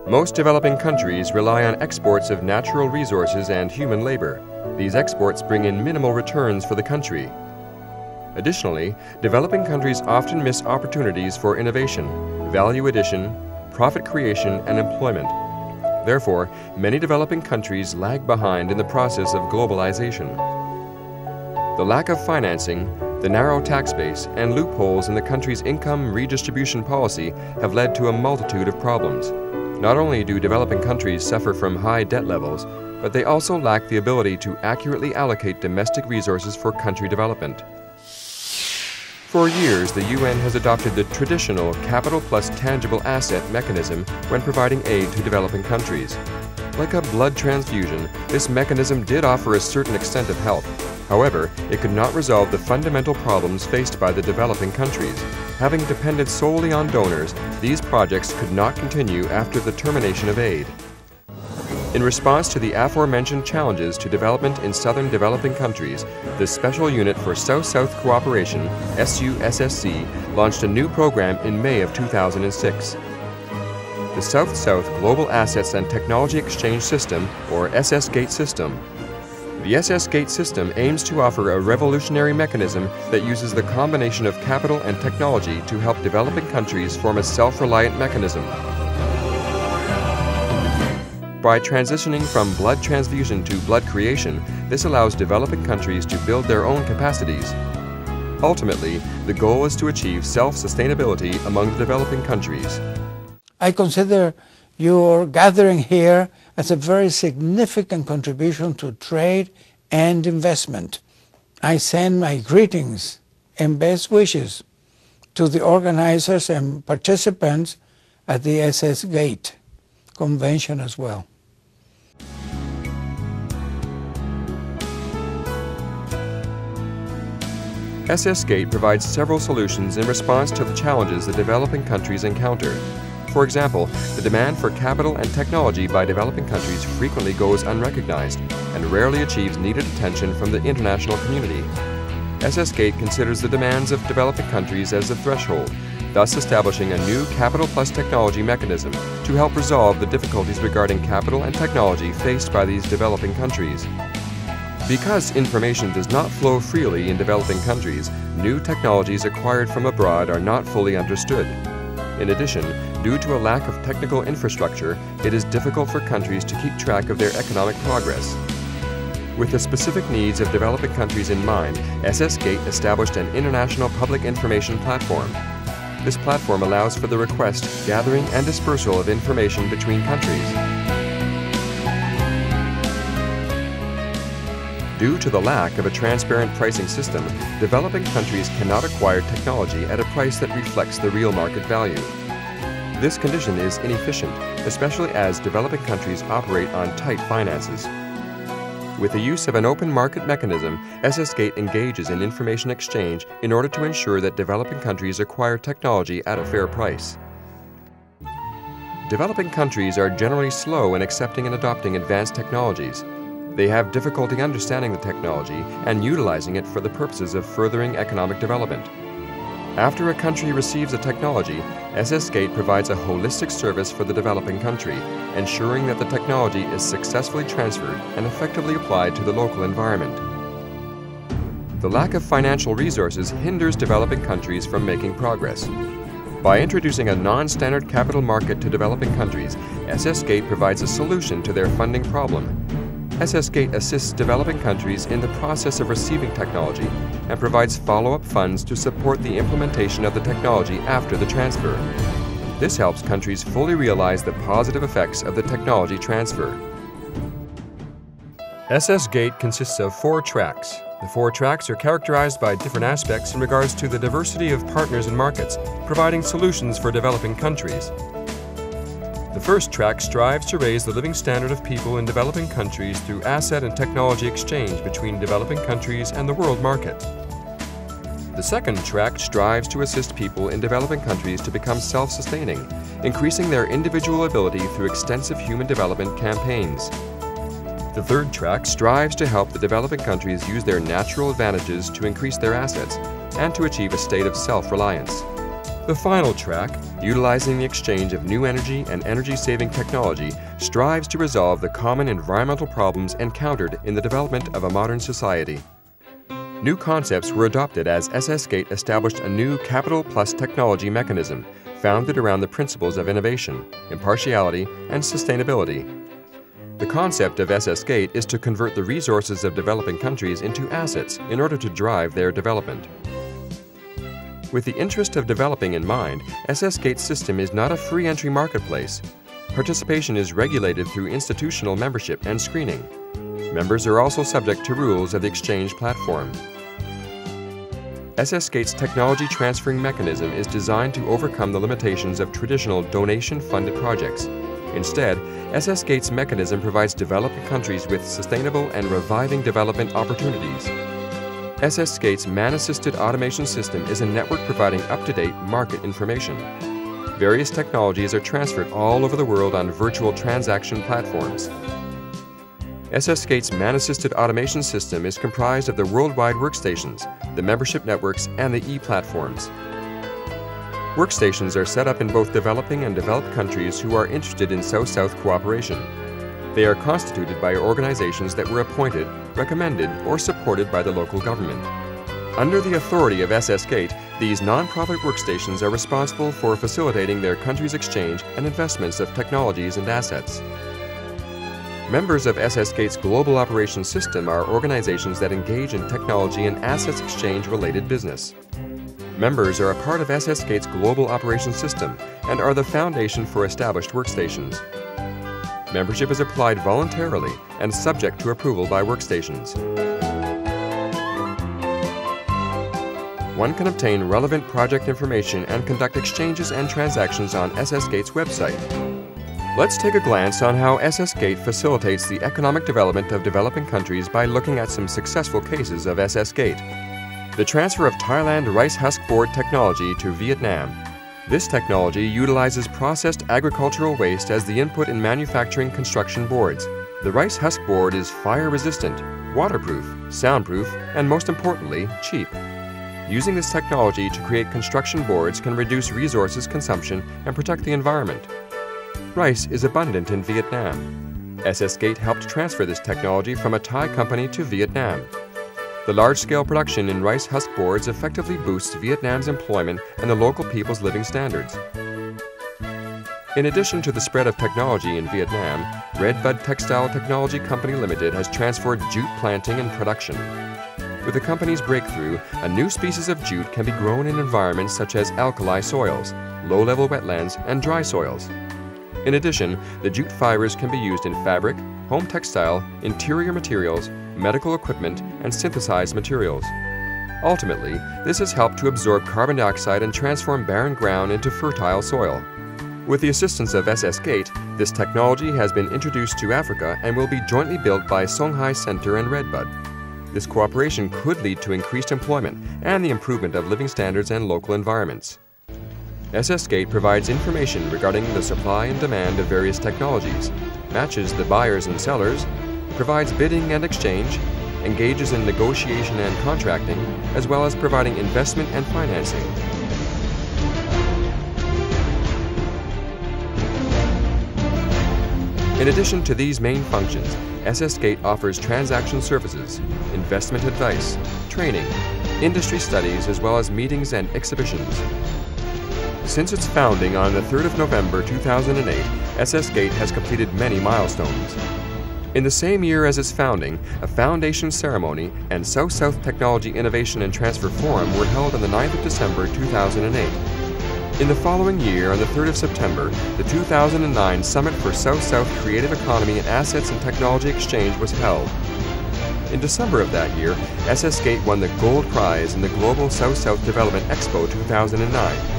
Most developing countries rely on exports of natural resources and human labor. These exports bring in minimal returns for the country. Additionally, developing countries often miss opportunities for innovation, value addition, profit creation, and employment. Therefore, many developing countries lag behind in the process of globalization. The lack of financing, the narrow tax base, and loopholes in the country's income redistribution policy have led to a multitude of problems. Not only do developing countries suffer from high debt levels, but they also lack the ability to accurately allocate domestic resources for country development. For years, the UN has adopted the traditional capital plus tangible asset mechanism when providing aid to developing countries. Like a blood transfusion, this mechanism did offer a certain extent of help. However, it could not resolve the fundamental problems faced by the developing countries. Having depended solely on donors, these projects could not continue after the termination of aid. In response to the aforementioned challenges to development in southern developing countries, the Special Unit for South-South Cooperation, SUSSC, launched a new program in May of 2006. The South-South Global Assets and Technology Exchange System, or SS-GATE system. The SS-GATE system aims to offer a revolutionary mechanism that uses the combination of capital and technology to help developing countries form a self-reliant mechanism. By transitioning from blood transfusion to blood creation, this allows developing countries to build their own capacities. Ultimately, the goal is to achieve self-sustainability among the developing countries. I consider your gathering here as a very significant contribution to trade and investment. I send my greetings and best wishes to the organizers and participants at the SS-GATE convention as well. SS-GATE provides several solutions in response to the challenges that developing countries encounter. For example, the demand for capital and technology by developing countries frequently goes unrecognized and rarely achieves needed attention from the international community. SS-GATE considers the demands of developing countries as the threshold, thus establishing a new capital plus technology mechanism to help resolve the difficulties regarding capital and technology faced by these developing countries. Because information does not flow freely in developing countries, new technologies acquired from abroad are not fully understood. In addition, due to a lack of technical infrastructure, it is difficult for countries to keep track of their economic progress. With the specific needs of developing countries in mind, SS-GATE established an international public information platform. This platform allows for the request, gathering, and dispersal of information between countries. Due to the lack of a transparent pricing system, developing countries cannot acquire technology at a price that reflects the real market value. This condition is inefficient, especially as developing countries operate on tight finances. With the use of an open market mechanism, SS-GATE engages in information exchange in order to ensure that developing countries acquire technology at a fair price. Developing countries are generally slow in accepting and adopting advanced technologies. They have difficulty understanding the technology and utilizing it for the purposes of furthering economic development. After a country receives a technology, SS-GATE provides a holistic service for the developing country, ensuring that the technology is successfully transferred and effectively applied to the local environment. The lack of financial resources hinders developing countries from making progress. By introducing a non-standard capital market to developing countries, SS-GATE provides a solution to their funding problem. SS-GATE assists developing countries in the process of receiving technology and provides follow-up funds to support the implementation of the technology after the transfer. This helps countries fully realize the positive effects of the technology transfer. SS-GATE consists of 4 tracks. The 4 tracks are characterized by different aspects in regards to the diversity of partners and markets, providing solutions for developing countries. The first track strives to raise the living standard of people in developing countries through asset and technology exchange between developing countries and the world market. The second track strives to assist people in developing countries to become self-sustaining, increasing their individual ability through extensive human development campaigns. The third track strives to help the developing countries use their natural advantages to increase their assets and to achieve a state of self-reliance. The final track, utilizing the exchange of new energy and energy-saving technology, strives to resolve the common environmental problems encountered in the development of a modern society. New concepts were adopted as SS-Gate established a new capital plus technology mechanism founded around the principles of innovation, impartiality, and sustainability. The concept of SS-Gate is to convert the resources of developing countries into assets in order to drive their development. With the interest of developing in mind, SS-Gate's system is not a free entry marketplace. Participation is regulated through institutional membership and screening. Members are also subject to rules of the exchange platform. SS-Gate's technology transferring mechanism is designed to overcome the limitations of traditional donation-funded projects. Instead, SS-Gate's mechanism provides developing countries with sustainable and reviving development opportunities. SS-Gate's man-assisted automation system is a network providing up-to-date market information. Various technologies are transferred all over the world on virtual transaction platforms. SS-Gate's man-assisted automation system is comprised of the worldwide workstations, the membership networks, and the e-platforms. Workstations are set up in both developing and developed countries who are interested in South-South cooperation. They are constituted by organizations that were appointed, recommended, or supported by the local government. Under the authority of SS-Gate, these non-profit workstations are responsible for facilitating their country's exchange and investments of technologies and assets. Members of SS-Gate's Global Operations System are organizations that engage in technology and assets exchange-related business. Members are a part of SS-Gate's Global Operations System and are the foundation for established workstations. Membership is applied voluntarily and subject to approval by workstations. One can obtain relevant project information and conduct exchanges and transactions on SS-Gate's website. Let's take a glance on how SS-Gate facilitates the economic development of developing countries by looking at some successful cases of SS-Gate. The transfer of Thailand rice husk board technology to Vietnam. This technology utilizes processed agricultural waste as the input in manufacturing construction boards. The rice husk board is fire-resistant, waterproof, soundproof, and most importantly, cheap. Using this technology to create construction boards can reduce resources consumption and protect the environment. Rice is abundant in Vietnam. SS-Gate helped transfer this technology from a Thai company to Vietnam. The large-scale production in rice husk boards effectively boosts Vietnam's employment and the local people's living standards. In addition to the spread of technology in Vietnam, Redbud Textile Technology Company Limited has transferred jute planting and production. With the company's breakthrough, a new species of jute can be grown in environments such as alkali soils, low-level wetlands, and dry soils. In addition, the jute fibers can be used in fabric, home textile, interior materials, medical equipment, and synthesized materials. Ultimately, this has helped to absorb carbon dioxide and transform barren ground into fertile soil. With the assistance of SS-Gate, this technology has been introduced to Africa and will be jointly built by Shanghai Center and Redbud. This cooperation could lead to increased employment and the improvement of living standards and local environments. SS-Gate provides information regarding the supply and demand of various technologies, matches the buyers and sellers, provides bidding and exchange, engages in negotiation and contracting, as well as providing investment and financing. In addition to these main functions, SS-Gate offers transaction services, investment advice, training, industry studies, as well as meetings and exhibitions. Since its founding on the 3rd of November 2008, SS-Gate has completed many milestones. In the same year as its founding, a foundation ceremony and South-South Technology Innovation and Transfer Forum were held on the 9th of December 2008. In the following year, on the 3rd of September, the 2009 Summit for South-South Creative Economy and Assets and Technology Exchange was held. In December of that year, SS-Gate won the Gold Prize in the Global South-South Development Expo 2009.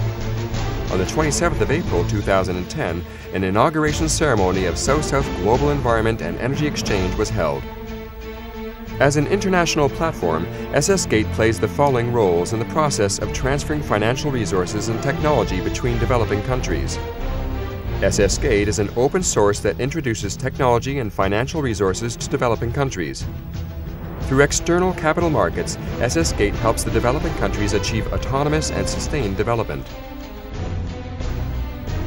On the 27th of April 2010, an inauguration ceremony of South-South Global Environment and Energy Exchange was held. As an international platform, SS-Gate plays the following roles in the process of transferring financial resources and technology between developing countries. SS-Gate is an open source that introduces technology and financial resources to developing countries. Through external capital markets, SS-Gate helps the developing countries achieve autonomous and sustained development.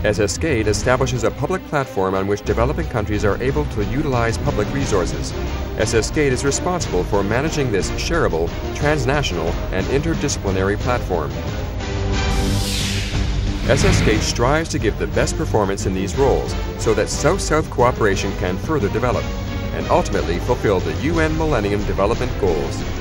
SSGate establishes a public platform on which developing countries are able to utilize public resources. SSGate is responsible for managing this shareable, transnational, and interdisciplinary platform. SSGate strives to give the best performance in these roles so that South-South cooperation can further develop and ultimately fulfill the UN Millennium Development Goals.